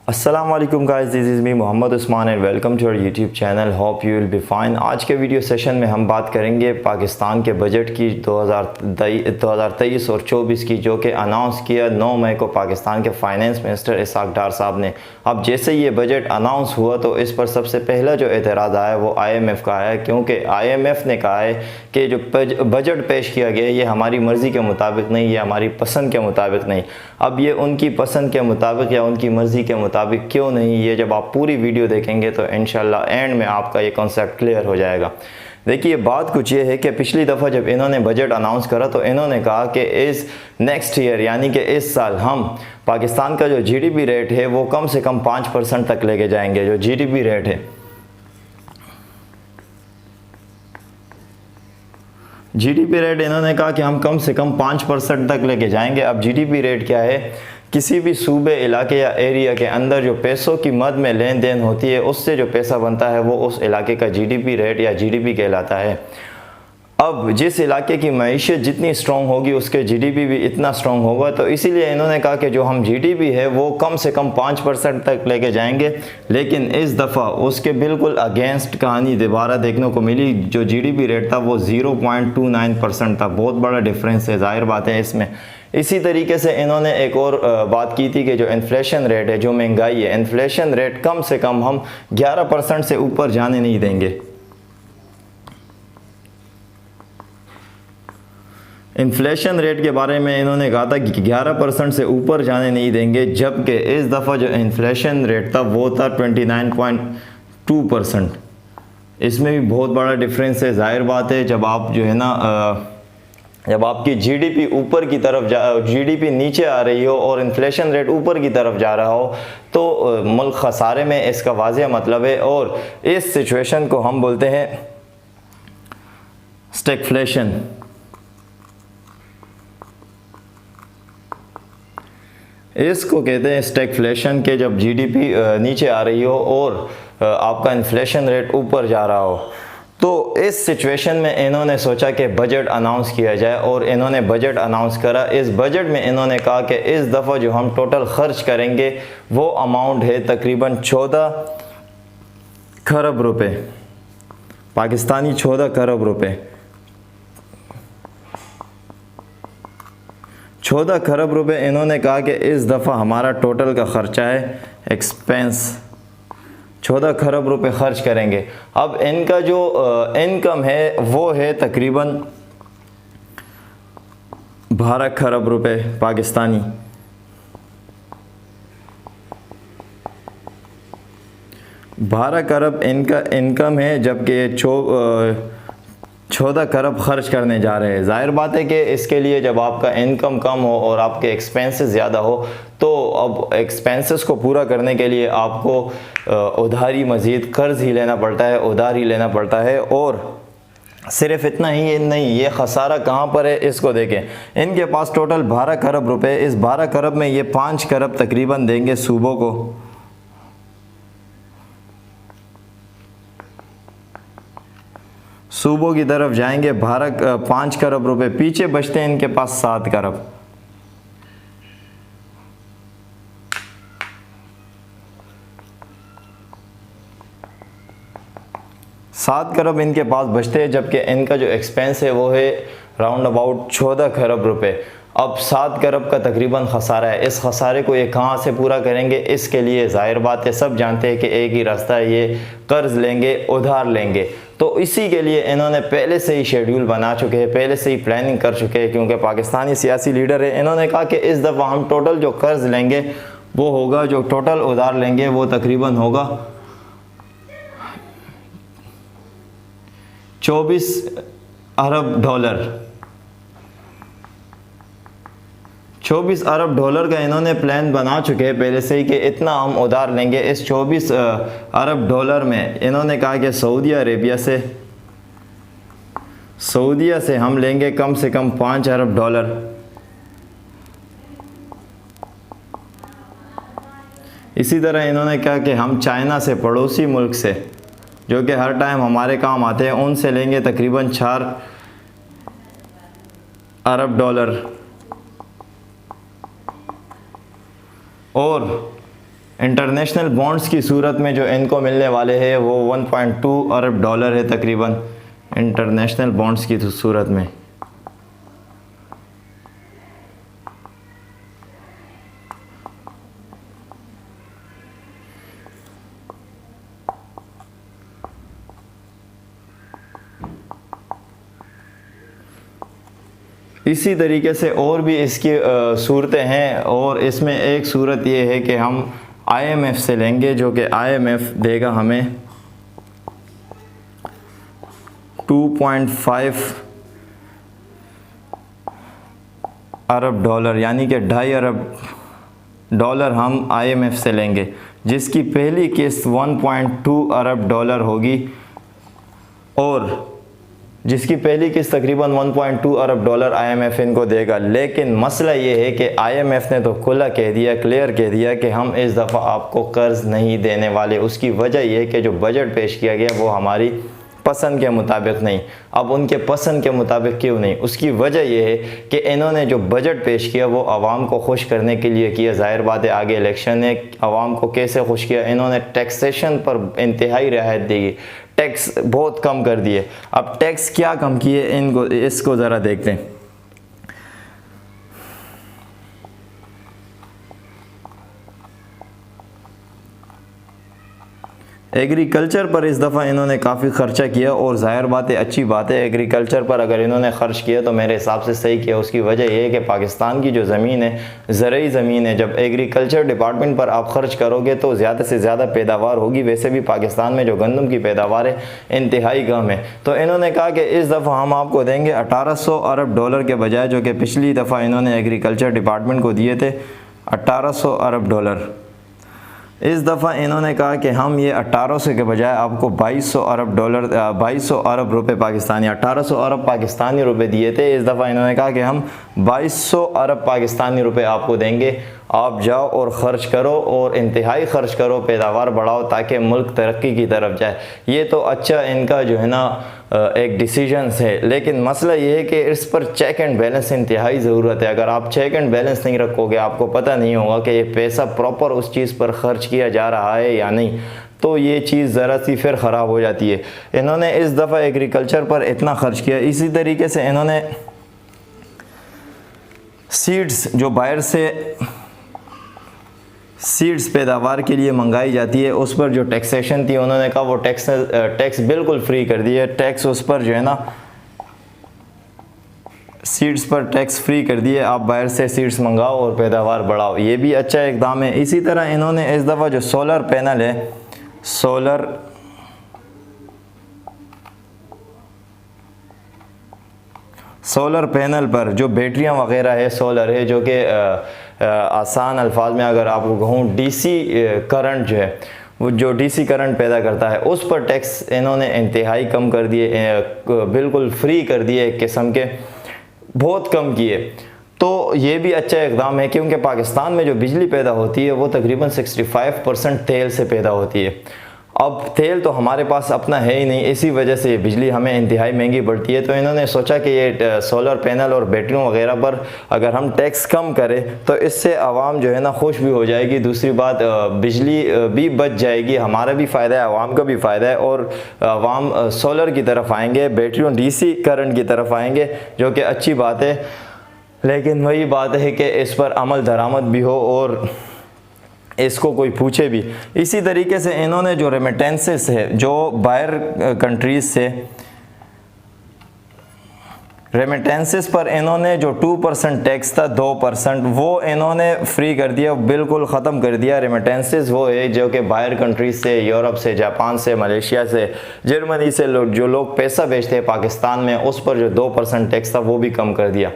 अस्सलाम वालेकुम guys, this is me Mohammad Usman and welcome to our YouTube channel. Hope you will be fine. आज के video session में हम बात करेंगे पाकिस्तान के बजट की 2023 और 24 की, जो कि अनाउंस किया 9 मई को पाकिस्तान के फाइनेंस मिनिस्टर इसहाक डार साहब ने। अब जैसे ये बजट अनाउंस हुआ तो इस पर सबसे पहला जो एतराज़ आया वो IMF का आया, क्योंकि IMF ने कहा है कि जो बजट पेश किया गया ये हमारी मर्ज़ी के मुताबिक नहीं, ये हमारी पसंद के मुताबिक नहीं। अब ये उनकी पसंद के मुताबिक या उनकी मर्ज़ी के मुताबिक क्यों नहीं, ये जब आप पूरी वीडियो देखेंगे तो इंशाल्लाह एंड में आपका ये कॉन्सेप्ट क्लियर हो जाएगा। देखिए, बात कुछ ये है कि पिछली दफ़ा जब इन्होंने बजट अनाउंस करा तो इन्होंने कहा कि इस नेक्स्ट ईयर यानी कि इस साल हम पाकिस्तान का जो GDP रेट है वो कम से कम 5% तक लेके जाएंगे। जो GDP रेट है, GDP रेट इन्होंने कहा कि हम कम से कम 5% तक लेके जाएंगे। अब GDP रेट क्या है? किसी भी सूबे, इलाके या एरिया के अंदर जो पैसों की मद में लेन देन होती है उससे जो पैसा बनता है वो उस इलाके का GDP रेट या GDP कहलाता है। अब जिस इलाके की मईशत जितनी स्ट्रॉन्ग होगी उसके GDP भी इतना स्ट्रॉन्ग होगा, तो इसीलिए इन्होंने कहा कि जो हम GDP है वो कम से कम 5% तक लेके जाएंगे। लेकिन इस दफ़ा उसके बिल्कुल अगेंस्ट कहानी दोबारा देखने को मिली। जो GDP रेट था वो 0.29% था। बहुत बड़ा डिफरेंस है, ज़ाहिर बात है इसमें। इसी तरीके से इन्होंने एक और बात की थी कि जो इन्फ्लेशन रेट है, जो महंगाई है, इन्फ्लेशन रेट कम से कम हम 11% से ऊपर जाने नहीं देंगे। इन्फ्लेशन रेट के बारे में इन्होंने कहा था कि 11% से ऊपर जाने नहीं देंगे, जबकि इस दफ़ा जो इन्फ्लेशन रेट था वो था 29.2%। इसमें भी बहुत बड़ा डिफरेंस है। ज़ाहिर बात है जब आप जो है ना जब आपकी GDP ऊपर की तरफ GDP नीचे आ रही हो और इन्फ्लेशन रेट ऊपर की तरफ जा रहा हो तो मुल्क खसारे में, इसका वाज़ेह मतलब है। और इस सिचुएशन को हम बोलते हैं स्टैगफ्लेशन। इसको कहते हैं स्टैगफ्लेशन के जब GDP नीचे आ रही हो और आपका इन्फ्लेशन रेट ऊपर जा रहा हो, तो इस सिचुएशन में इन्होंने सोचा कि बजट अनाउंस किया जाए और इन्होंने बजट अनाउंस करा। इस बजट में इन्होंने कहा कि इस दफ़ा जो हम टोटल ख़र्च करेंगे वो अमाउंट है तकरीबन 14 खरब रुपए, पाकिस्तानी 14 खरब रुपए। 14 खरब रुपए इन्होंने कहा कि इस दफ़ा हमारा टोटल का ख़र्चा है, एक्सपेंस 14 खरब रुपए ख़र्च करेंगे। अब इनका जो इनकम है वो है तकरीबन 12 खरब रुपए पाकिस्तानी। 12 खरब इनका इनकम है, जबकि 14 खरब खर्च करने जा रहे हैं। ज़ाहिर बात है कि इसके लिए जब आपका इनकम कम हो और आपके एक्सपेंसेस ज़्यादा हो तो अब एक्सपेंसेस को पूरा करने के लिए आपको उधारी, मज़ीद कर्ज़ ही लेना पड़ता है, उधार ही लेना पड़ता है। और सिर्फ इतना ही नहीं, ये खसारा कहाँ पर है इसको देखें। इनके पास टोटल 12 खरब रुपए, इस 12 खरब में ये 5 खरब तकरीबन देंगे सूबों को। सूबों की तरफ जाएंगे 5 खरब रुपए, पीछे बचते हैं इनके पास 7 खरब। सात खरब इनके पास बचते हैं, जबकि इनका जो एक्सपेंस है वो है राउंड अबाउट 14 खरब रुपए। अब 7 खरब का तकरीबन खसारा है। इस खसारे को ये कहाँ से पूरा करेंगे? इसके लिए ज़ाहिर बात है सब जानते हैं कि एक ही रास्ता है, ये कर्ज़ लेंगे, उधार लेंगे। तो इसी के लिए इन्होंने पहले से ही शेड्यूल बना चुके हैं, पहले से ही प्लानिंग कर चुके हैं, क्योंकि पाकिस्तानी सियासी लीडर है। इन्होंने कहा कि इस दफ़ा हम टोटल जो कर्ज़ लेंगे वो होगा, जो टोटल उधार लेंगे वो तकरीबन होगा 24 अरब डॉलर। 24 अरब डॉलर का इन्होंने प्लान बना चुके हैं पहले से ही कि इतना हम उधार लेंगे। इस 24 अरब डॉलर में इन्होंने कहा कि सऊदीया से हम लेंगे कम से कम 5 अरब डॉलर। इसी तरह इन्होंने कहा कि हम चाइना से, पड़ोसी मुल्क से, जो कि हर टाइम हमारे काम आते हैं, उनसे लेंगे तकरीबन 4 अरब डॉलर। और इंटरनेशनल बॉन्ड्स की सूरत में जो इनको मिलने वाले हैं वो 1.2 अरब डॉलर है तकरीबन, इंटरनेशनल बॉन्ड्स की सूरत में। इसी तरीके से और भी इसकी सूरतें हैं, और इसमें एक सूरत ये है कि हम IMF से लेंगे, जो कि IMF देगा हमें 2.5 अरब डॉलर, यानी कि 2.5 अरब डॉलर हम IMF से लेंगे, जिसकी पहली किस्त 1.2 अरब डॉलर होगी, और जिसकी पहली किस्त तकरीबन 1.2 अरब डॉलर IMF इनको देगा। लेकिन मसला ये है कि IMF ने तो खुला कह दिया, क्लियर कह दिया कि हम इस दफ़ा आपको कर्ज़ नहीं देने वाले। उसकी वजह यह है कि जो बजट पेश किया गया वो हमारी पसंद के मुताबिक नहीं। अब उनके पसंद के मुताबिक क्यों नहीं, उसकी वजह यह है कि इन्होंने जो बजट पेश किया वो आवाम को खुश करने के लिए किया। ज़ाहिर बात है आगे इलेक्शन है, आवाम को कैसे खुश किया, इन्होंने टैक्सेशन पर इंतहाई रियायत दी, टैक्स बहुत कम कर दिए। अब टैक्स क्या कम किए इनको, इसको ज़रा देखते हैं। एग्रीकल्चर पर इस दफ़ा इन्होंने काफ़ी ख़र्चा किया, और ज़ाहिर बात है अच्छी बात है, एग्रीकल्चर पर अगर इन्होंने ख़र्च किया तो मेरे हिसाब से सही किया। उसकी वजह यह है कि पाकिस्तान की जो ज़मीन है, ज़रूरी ज़मीन है, जब एग्रीकल्चर डिपार्टमेंट पर आप ख़र्च करोगे तो ज़्यादा से ज़्यादा पैदावार होगी। वैसे भी पाकिस्तान में जो गंदम की पैदावार है इंतहाई कम है, तो इन्होंने कहा कि इस दफ़ा हम आपको देंगे 1800 अरब डॉलर के बजाय, जो कि पिछली दफ़ा इन्होंने एग्रीकल्चर डिपार्टमेंट को दिए थे 1800 अरब डॉलर। इस दफ़ा इन्होंने कहा कि हम ये 1800 के बजाय आपको 2200 अरब डॉलर 2200 अरब रुपए पाकिस्तानी, 1800 अरब पाकिस्तानी रुपए दिए थे। इस दफ़ा इन्होंने कहा कि हम 2200 अरब पाकिस्तानी रुपए आपको देंगे, आप जाओ और ख़र्च करो, और इंतहाई ख़र्च करो, पैदावार बढ़ाओ ताकि मुल्क तरक्की की तरफ जाए। ये तो अच्छा इनका जो है ना एक डिसीजंस है, लेकिन मसला ये है कि इस पर चेक एंड बैलेंस इंतहाई ज़रूरत है। अगर आप चेक एंड बैलेंस नहीं रखोगे, आपको पता नहीं होगा कि ये पैसा प्रॉपर उस चीज़ पर ख़र्च किया जा रहा है या नहीं, तो ये चीज़ ज़रा सी फिर ख़राब हो जाती है। इन्होंने इस दफ़ा एग्रीकल्चर पर इतना ख़र्च किया। इसी तरीके से इन्होंने सीड्स, जो बाहर से सीड्स पैदावार के लिए मंगाई जाती है, उस पर जो टैक्सेशन थी उन्होंने कहा वो टैक्स बिल्कुल फ्री कर दिया। टैक्स उस पर जो है ना, सीड्स पर टैक्स फ्री कर दिए, आप बाहर से सीड्स मंगाओ और पैदावार बढ़ाओ। ये भी अच्छा इकदाम है। इसी तरह इन्होंने इस दफ़ा जो सोलर पैनल है, सोलर पैनल पर जो बैटरियां वगैरह है, सोलर है, जो कि आसान अल्फाज में अगर आपको कहूँ DC करंट जो है, वो जो DC करंट पैदा करता है, उस पर टैक्स इन्होंने इंतहाई कम कर दिए, बिल्कुल फ्री कर दिए, एक किस्म के बहुत कम किए। तो ये भी अच्छा इक़दाम है, क्योंकि पाकिस्तान में जो बिजली पैदा होती है वो तकरीबन 65% तेल से पैदा होती है। अब तेल तो हमारे पास अपना है ही नहीं, इसी वजह से ये बिजली हमें इंतहाई महंगी पड़ती है। तो इन्होंने सोचा कि ये सोलर पैनल और बैटरियों वगैरह पर अगर हम टैक्स कम करें तो इससे आवाम जो है ना खुश भी हो जाएगी। दूसरी बात, बिजली भी बच जाएगी, हमारा भी फ़ायदा है, आवाम का भी फ़ायदा है, और आवाम सोलर की तरफ आएंगे, बैटरियों DC करंट की तरफ आएंगे, जो कि अच्छी बात है। लेकिन वही बात है कि इस पर अमल दरामद भी हो और इसको कोई पूछे भी। इसी तरीके से इन्होंने जो रेमिटेंसेस है, जो बाहर कंट्रीज़ से रेमिटेंसेस पर इन्होंने जो 2% टैक्स था, 2%, वो इन्होंने फ्री कर दिया, बिल्कुल ख़त्म कर दिया। रेमिटेंसेस वो है जो कि बाहर कंट्रीज़ से, यूरोप से, जापान से, मलेशिया से, जर्मनी से जो लोग पैसा भेजते हैं पाकिस्तान में, उस पर जो 2% टैक्स था वो भी कम कर दिया।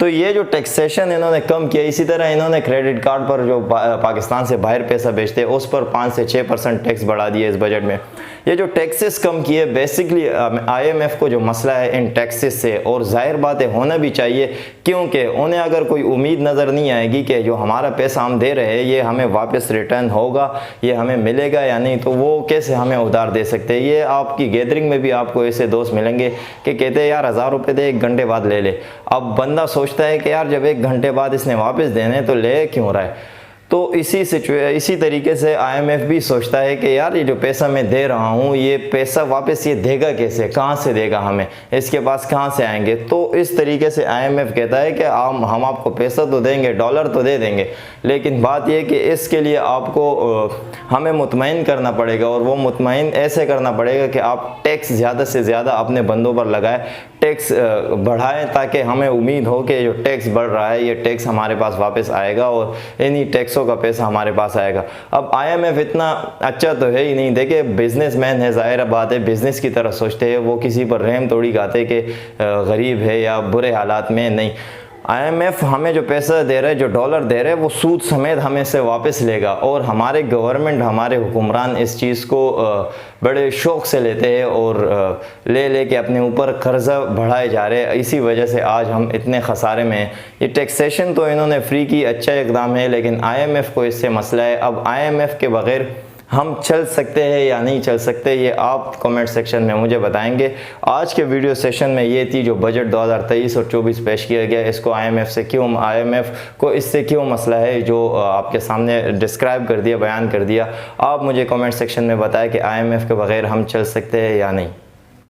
तो ये जो टैक्सेशन इन्होंने कम किया। इसी तरह इन्होंने क्रेडिट कार्ड पर जो पाकिस्तान से बाहर पैसा भेजते हैं उस पर 5 से 6% टैक्स बढ़ा दिए इस बजट में। ये जो टैक्सेस कम किए, बेसिकली IMF को जो मसला है इन टैक्सेस से, और जाहिर बात है होना भी चाहिए, क्योंकि उन्हें अगर कोई उम्मीद नज़र नहीं आएगी कि जो हमारा पैसा हम दे रहे हैं ये हमें वापस रिटर्न होगा, ये हमें मिलेगा या नहीं, तो वो कैसे हमें उधार दे सकते हैं। ये आपकी गैदरिंग में भी आपको ऐसे दोस्त मिलेंगे कि कहते हैं यार 1000 रुपये दे, 1 घंटे बाद ले ले। अब बंदा सोचता है कि यार जब 1 घंटे बाद इसने वापस देने तो ले क्यों रहा है। तो इसी तरीके से IMF भी सोचता है कि यार ये जो पैसा मैं दे रहा हूँ, ये पैसा वापस ये देगा कैसे, कहाँ से देगा, हमें इसके पास कहाँ से आएंगे। तो इस तरीके से IMF कहता है कि हम आपको पैसा तो देंगे, डॉलर तो दे देंगे, लेकिन बात यह कि इसके लिए आपको हमें मुतमईन करना पड़ेगा, और वो मुतमईन ऐसे करना पड़ेगा कि आप टैक्स ज़्यादा से ज़्यादा अपने बंदों पर लगाएं, टैक्स बढ़ाएं, ताकि हमें उम्मीद हो कि जो टैक्स बढ़ रहा है ये टैक्स हमारे पास वापस आएगा और इन्हीं टैक्सों का पैसा हमारे पास आएगा। अब IMF इतना अच्छा तो है ही नहीं, देखिए बिजनेसमैन है, ज़ाहिर बात है बिज़नेस की तरह सोचते हैं, वो किसी पर रहम थोड़ी खाते कि गरीब है या बुरे हालात में, नहीं। IMF हमें जो पैसा दे रहा है, जो डॉलर दे रहा है, वो सूद समेत हमें से वापस लेगा, और हमारे गवर्नमेंट, हमारे हुक्मरान इस चीज़ को बड़े शौक़ से लेते हैं और ले के अपने ऊपर कर्जा बढ़ाए जा रहे हैं। इसी वजह से आज हम इतने खसारे में हैं। ये टैक्सेशन तो इन्होंने फ्री की, अच्छा इकदाम है, लेकिन IMF को इससे मसला है। अब IMF के बग़ैर हम चल सकते हैं या नहीं चल सकते, ये आप कमेंट सेक्शन में मुझे बताएंगे। आज के वीडियो सेशन में ये थी जो बजट 2023 और 24 पेश किया गया, इसको IMF को इससे क्यों मसला है, जो आपके सामने डिस्क्राइब कर दिया, बयान कर दिया। आप मुझे कमेंट सेक्शन में बताएं कि IMF के बगैर हम चल सकते हैं या नहीं।